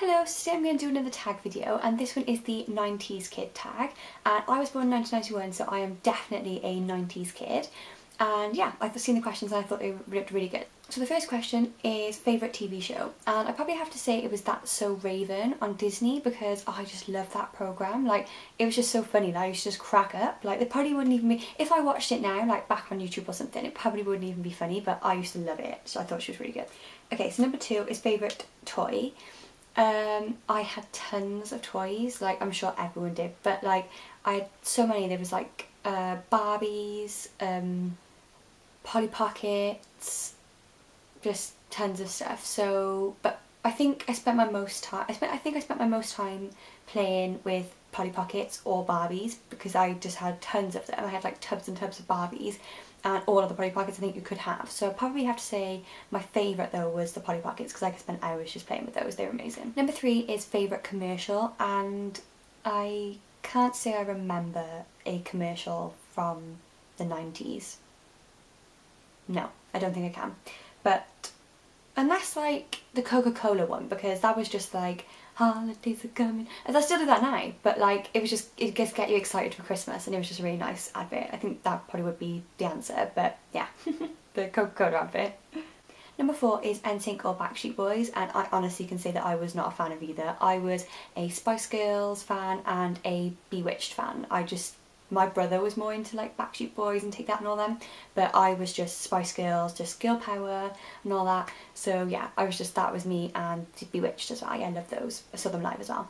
Hello, so today I'm going to do another tag video, and this one is the 90s kid tag. And I was born in 1991, so I am definitely a 90s kid. And yeah, I've seen the questions and I thought they looked really good. So the first question is favourite TV show, and I probably have to say it was That's So Raven on Disney because I just love that programme. Like, it was just so funny, like, I used to just crack up. Like, it probably wouldn't even be, if I watched it now, like back on YouTube or something, it probably wouldn't even be funny, but I used to love it, so I thought she was really good. Okay, so number 2 is favourite toy. I had tons of toys, like I'm sure everyone did, but like I had so many. There was like Barbies, Polly Pockets, just tons of stuff. So, but I think I spent my most time. I think I spent my most time playing with Polly Pockets or Barbies because I just had tons of them. I had like tubs and tubs of Barbies and all of the Polly Pockets I think you could have. So I probably have to say my favourite though was the Polly Pockets because I could spend hours just playing with those. They were amazing. Number 3 is favourite commercial, and I can't say I remember a commercial from the 90s. No, I don't think I can. But unless like the Coca-Cola one, because that was just like, holidays are coming. And I still do that now, but like it just get you excited for Christmas, and it was just a really nice advert. I think that probably would be the answer, but yeah, the Coca-Cola advert. Number 4 is NSync or Backstreet Boys, and I honestly can say that I was not a fan of either. I was a Spice Girls fan and a Bewitched fan. My brother was more into like Backstreet Boys and Take That and all them, but I was just Spice Girls, just girl power and all that. So yeah, that was me, and Bewitched as well. Yeah, I love those. I saw them live as well.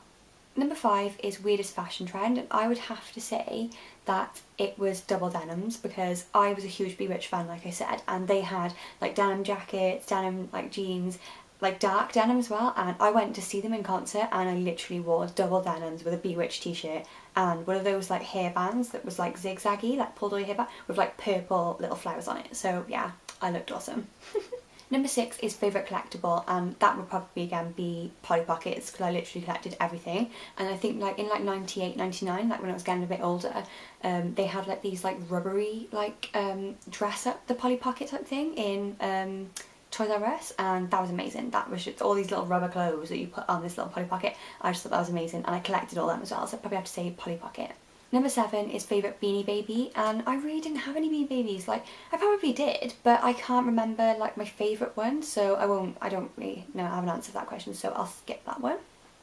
Number 5 is weirdest fashion trend, and I would have to say that it was double denims because I was a huge Bewitched fan, like I said, and they had like denim jackets, denim like jeans, like dark denim as well, and I went to see them in concert and I literally wore double denims with a Bewitched t-shirt and one of those like hairbands that was like zigzaggy, like pulled away hairband with like purple little flowers on it. So yeah, I looked awesome. Number 6 is favourite collectible, and that would probably again be Polly Pockets because I literally collected everything. And I think like in like 98, 99, like when I was getting a bit older, they had like these like rubbery like dress up the Polly Pocket type thing in Toys R Us, and that was amazing. That was just all these little rubber clothes that you put on this little Polly Pocket. I just thought that was amazing, and I collected all them as well, so I'd probably have to say Polly Pocket. Number 7 is favourite Beanie Baby, and I really didn't have any Beanie Babies. Like, I probably did, but I can't remember like my favourite one, so I don't really know, I haven't answered that question, so I'll skip that one.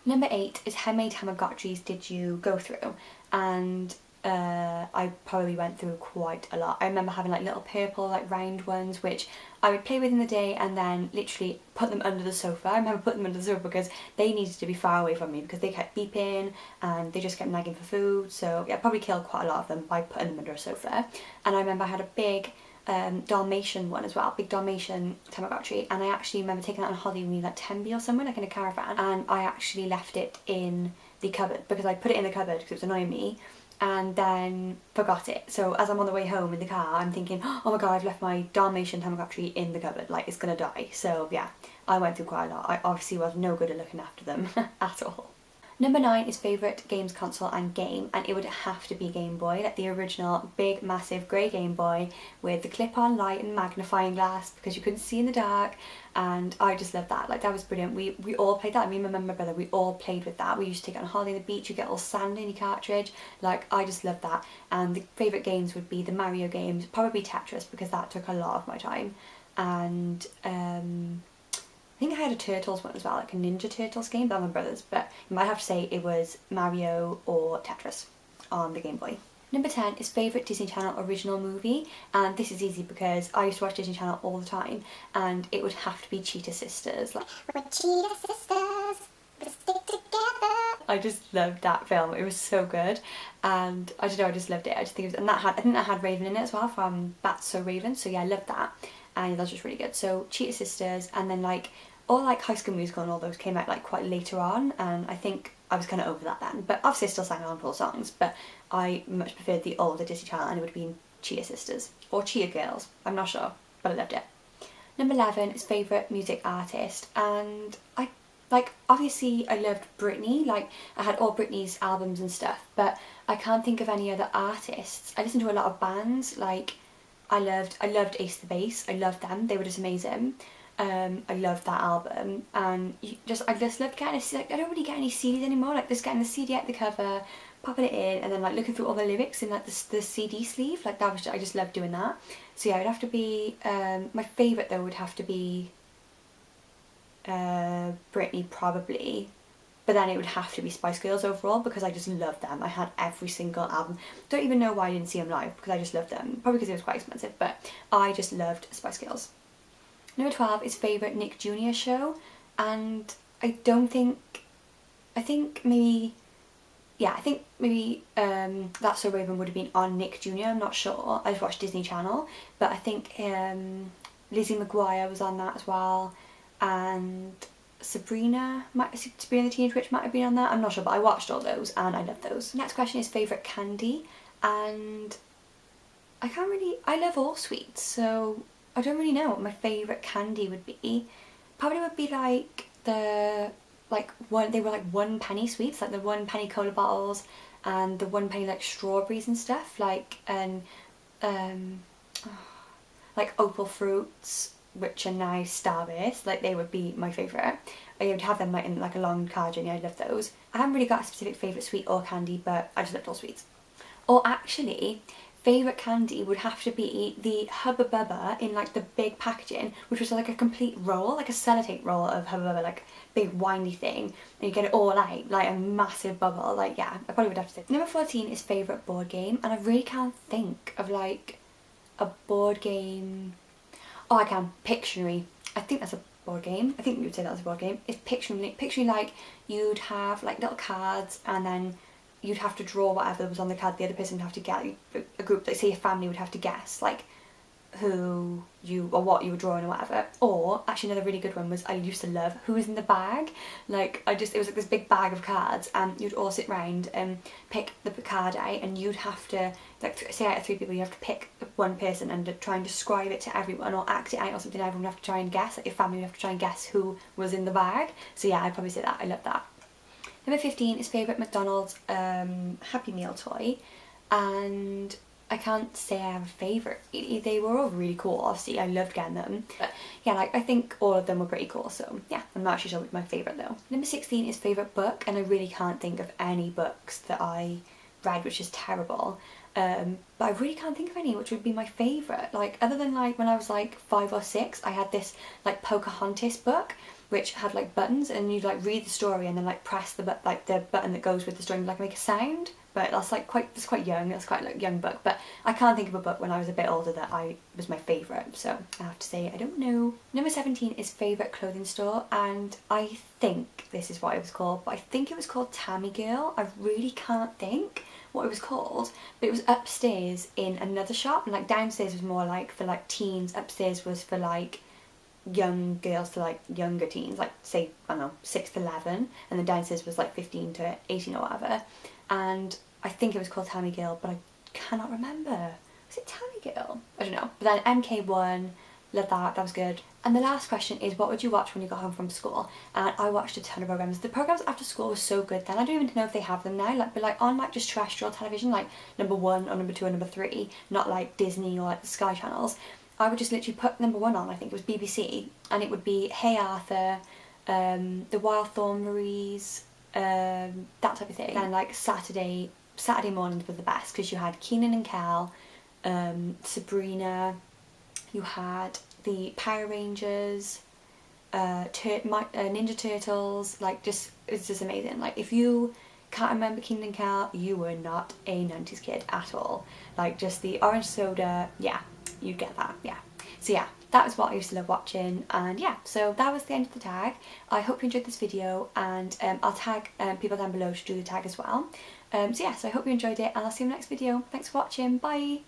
Number 8 is how many Tamagotchis did you go through? And I probably went through quite a lot. I remember having like little purple like round ones which I would play with in the day and then literally put them under the sofa. I remember putting them under the sofa because they needed to be far away from me because they kept beeping and they just kept nagging for food. So yeah, I probably killed quite a lot of them by putting them under a sofa. And I remember I had a big Dalmatian one as well, big Dalmatian Tamagotchi, and I actually remember taking that on holiday with me like Tenby or somewhere, like in a caravan, and I actually left it in the cupboard because I put it in the cupboard because it was annoying me, and then forgot it. So as I'm on the way home in the car, I'm thinking, oh my god, I've left my Dalmatian Tamagotchi in the cupboard, like it's gonna die. So yeah, I went through quite a lot. I obviously was no good at looking after them at all. Number 9 is favourite games console and game, and it would have to be Game Boy, like the original big massive grey Game Boy with the clip-on light and magnifying glass because you couldn't see in the dark, and I just loved that. Like, that was brilliant. We all played that. Me and my mum and my brother, we all played with that. We used to take it on holiday on the beach, you get all sand in your cartridge. Like, I just loved that. And the favourite games would be the Mario games, probably Tetris because that took a lot of my time, and I think I had a Turtles one as well, like a Ninja Turtles game, but my brother's, but you might have to say it was Mario or Tetris on the Game Boy. Number 10 is favourite Disney Channel original movie, and this is easy because I used to watch Disney Channel all the time, and it would have to be Cheetah Sisters. Like, we're Cheetah Sisters, we stick together. I just loved that film. It was so good, and I don't know, I just loved it. I just think it was, and I think that had Raven in it as well from That's So Raven. So yeah, I loved that, and that was just really good. So Cheetah Sisters, and then like all like High School Musical and all those came out like quite later on, and I think I was kind of over that then, but obviously I still sang on full songs, but I much preferred the older Disney Channel, and it would have been Cheetah Sisters or Cheetah Girls, I'm not sure, but I loved it. Number 11 is favourite music artist, and obviously I loved Britney. Like, I had all Britney's albums and stuff, but I can't think of any other artists. I listened to a lot of bands. Like, I loved Ace the Base, I loved them, they were just amazing. I loved that album, and I just loved getting I don't really get any CDs anymore, like just getting the CD out the cover, popping it in, and then like looking through all the lyrics in like the CD sleeve, like that was I just loved doing that. So yeah, it would have to be, my favourite though would have to be Britney probably, but then it would have to be Spice Girls overall because I just loved them. I had every single album. Don't even know why I didn't see them live because I just loved them, probably because it was quite expensive, but I just loved Spice Girls. Number 12 is favourite Nick Jr. show, and I think maybe That's So Raven would have been on Nick Jr. I'm not sure. I just watched Disney Channel, but I think Lizzie McGuire was on that as well, and Sabrina the Teenage Witch might have been on that. I'm not sure, but I watched all those and I loved those. Next question is favourite candy, and I love all sweets, so I don't really know what my favourite candy would be. Probably would be like they were like 1 penny sweets, like the 1 penny cola bottles and the 1 penny like strawberries and stuff, like like opal fruits, which are now Starbase, like they would be my favourite. I would have them like in like a long car journey. I love those. I haven't really got a specific favourite sweet or candy, but I just loved all sweets. Or actually, favourite candy would have to be the Hubba Bubba in like the big packaging, which was like a complete roll, like a sellotape roll of Hubba Bubba, like big windy thing, and you get it all out, like a massive bubble. Like yeah, I probably would have to say. Number 14 is favourite board game, and I really can't think of like a board game. Oh, I can. Pictionary. I think that's a board game. I think you would say that was a board game. It's Pictionary. Pictionary, like you'd have like little cards, and then you'd have to draw whatever was on the card. The other person would have to get, a group, like say your family would have to guess like who you or what you were drawing or whatever. Or actually another really good one was, I used to love Who Was in the Bag. Like it was like this big bag of cards, and you'd all sit round and pick the card out, and you'd have to like say out of 3 people you have to pick one person and try and describe it to everyone or act it out or something. Everyone would have to try and guess, like your family would have to try and guess who was in the bag. So yeah, I'd probably say that. I love that. Number 15 is favourite McDonald's Happy Meal toy, and I can't say I have a favourite. They were all really cool, obviously I loved getting them, but yeah, like I think all of them were pretty cool, so yeah, I'm not actually sure which my favourite though. Number 16 is favourite book, and I really can't think of any books that I read, which is terrible, but I really can't think of any which would be my favourite, like other than like when I was like 5 or 6 I had this like Pocahontas book which had like buttons, and you'd like read the story and then like press the button that goes with the story and like make a sound. But that's like quite young, that's quite like a young book, but I can't think of a book when I was a bit older that was my favourite, so I have to say I don't know. Number 17 is favourite clothing store, and I think this is what it was called, but I think it was called Tammy Girl. I really can't think what it was called, but it was upstairs in another shop, and like downstairs was more like for like teens, upstairs was for like young girls to like younger teens, like say, I don't know, 6 to 11, and then downstairs was like 15 to 18 or whatever, and I think it was called Tammy Girl, but I cannot remember. Was it Tammy Girl? I don't know. But then MK1, loved that, that was good. And the last question is, what would you watch when you got home from school? And I watched a ton of programmes. The programmes after school were so good then. I don't even know if they have them now, like, but like on like just terrestrial television, like number 1 or number 2 or number 3, not like Disney or like the Sky channels. I would just literally put number 1 on, I think it was BBC, and it would be Hey Arthur, The Wild Thornberrys, that type of thing. And like Saturday mornings were the best because you had Keenan and Kel, Sabrina, you had the Power Rangers, Ninja Turtles, like just, it's just amazing. Like if you can't remember Keenan and Kel, you were not a 90s kid at all. Like just the orange soda, yeah, you get that, yeah. So yeah, that was what I used to love watching, and yeah, so that was the end of the tag. I hope you enjoyed this video, and I'll tag people down below to do the tag as well. So yeah, so I hope you enjoyed it, and I'll see you in the next video. Thanks for watching, bye!